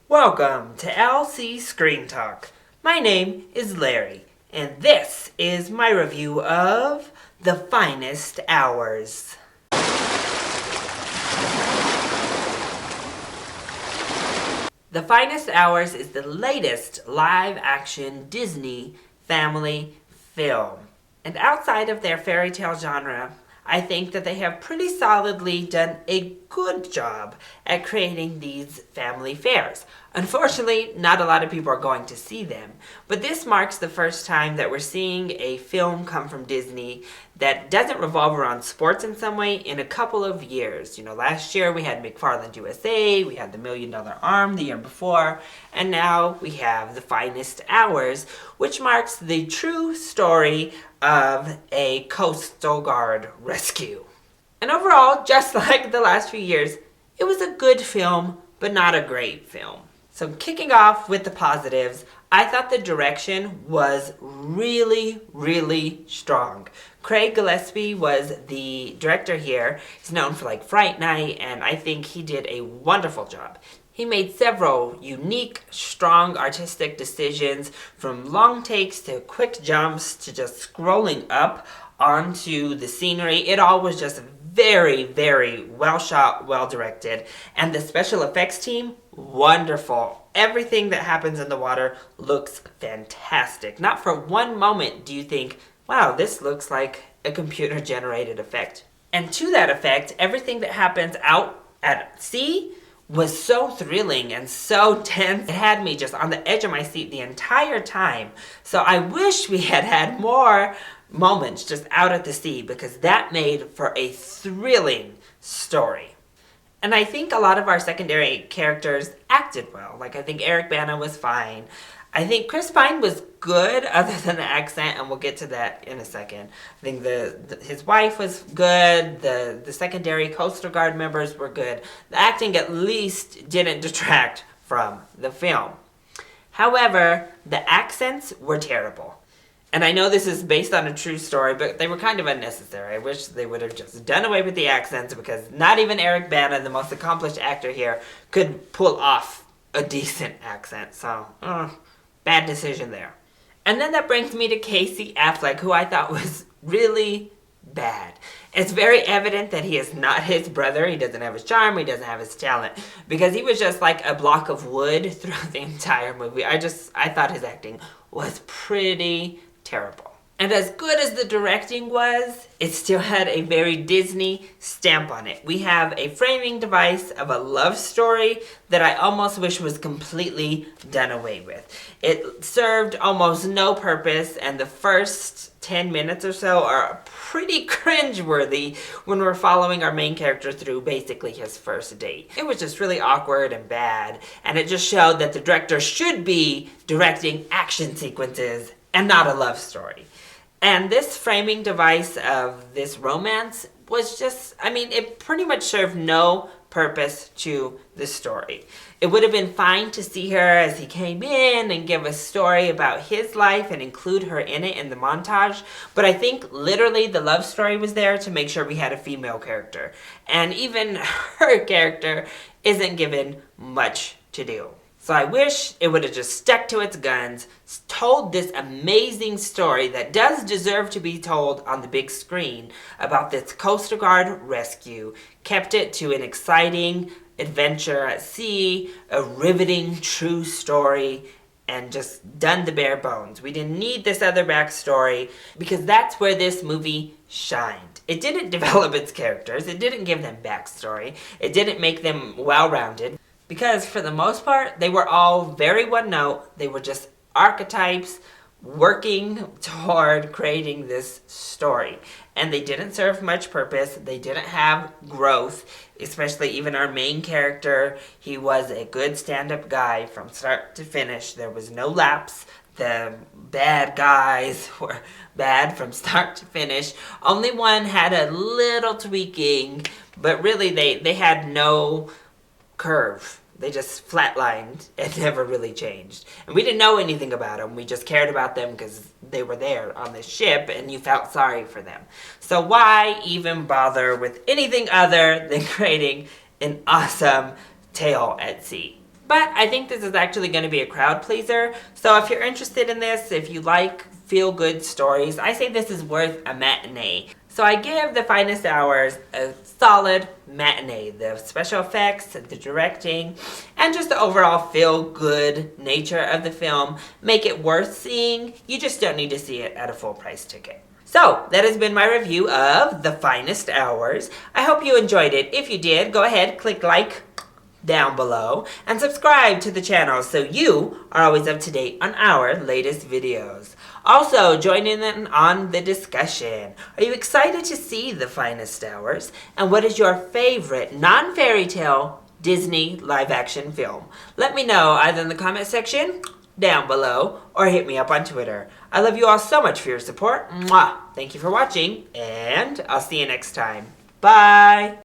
Welcome to LC Screen Talk. My name is Larry, and this is my review of The Finest Hours. The Finest Hours is the latest live-action Disney family film. And outside of their fairy tale genre, I think that they have pretty solidly done a good job at creating these family fairs. Unfortunately, not a lot of people are going to see them, but this marks the first time that we're seeing a film come from Disney that doesn't revolve around sports in some way in a couple of years. Last year we had McFarland USA, we had The $1 Million Arm the year before, and now we have The Finest Hours, which marks the true story of a Coastal Guard rescue. And overall, just like the last few years, it was a good film, but not a great film. So kicking off with the positives, I thought the direction was really, really strong. Craig Gillespie was the director here. He's known for Fright Night, and I think he did a wonderful job. He made several unique, strong artistic decisions, from long takes to quick jumps to just scrolling up onto the scenery. It all was just very, very well shot, well directed. And the special effects team, wonderful. Everything that happens in the water looks fantastic. Not for one moment do you think, wow, this looks like a computer generated effect. And to that effect, everything that happens out at sea was so thrilling and so tense. It had me just on the edge of my seat the entire time. So I wish we had had more moments just out at the sea, because that made for a thrilling story. And I think a lot of our secondary characters acted well. I think Eric Bana was fine. I think Chris Pine was good, other than the accent, and we'll get to that in a second. I think his wife was good. The secondary Coastal Guard members were good. The acting at least didn't detract from the film. However, the accents were terrible. And I know this is based on a true story, but they were kind of unnecessary. I wish they would have just done away with the accents, because not even Eric Bana, the most accomplished actor here, could pull off a decent accent. So, bad decision there. And then that brings me to Casey Affleck, who I thought was really bad. It's very evident that he is not his brother. He doesn't have his charm. He doesn't have his talent. Because he was just like a block of wood throughout the entire movie. I thought his acting was pretty terrible. And as good as the directing was, it still had a very Disney stamp on it. We have a framing device of a love story that I almost wish was completely done away with. It served almost no purpose, and the first 10 minutes or so are pretty cringeworthy when we're following our main character through basically his first date. It was just really awkward and bad, and it just showed that the director should be directing action sequences and not a love story. And this framing device of this romance was just, it pretty much served no purpose to the story. It would have been fine to see her as he came in and give a story about his life and include her in it in the montage, but I think literally the love story was there to make sure we had a female character. And even her character isn't given much to do. So I wish it would have just stuck to its guns, told this amazing story that does deserve to be told on the big screen about this Coastal Guard rescue, kept it to an exciting adventure at sea, a riveting true story, and just done the bare bones. We didn't need this other backstory, because that's where this movie shined. It didn't develop its characters, it didn't give them backstory, it didn't make them well-rounded. Because for the most part, they were all very one note. They were just archetypes working toward creating this story. And they didn't serve much purpose. They didn't have growth, especially even our main character. He was a good stand-up guy from start to finish. There was no lapse. The bad guys were bad from start to finish. Only one had a little tweaking, but really they had no curve. They just flatlined and never really changed. And we didn't know anything about them. We just cared about them because they were there on the ship and you felt sorry for them. So why even bother with anything other than creating an awesome tale at sea? But I think this is actually going to be a crowd pleaser. So if you're interested in this, if you like feel-good stories, I say this is worth a matinee. So I give The Finest Hours a solid matinee. The special effects, the directing, and just the overall feel-good nature of the film make it worth seeing. You just don't need to see it at a full price ticket. So, that has been my review of The Finest Hours. I hope you enjoyed it. If you did, go ahead, click like down below, and subscribe to the channel so you are always up to date on our latest videos. Also, join in on the discussion. Are you excited to see The Finest Hours? And what is your favorite non-fairy tale Disney live-action film? Let me know either in the comment section down below or hit me up on Twitter. I love you all so much for your support. Mwah! Thank you for watching, and I'll see you next time. Bye!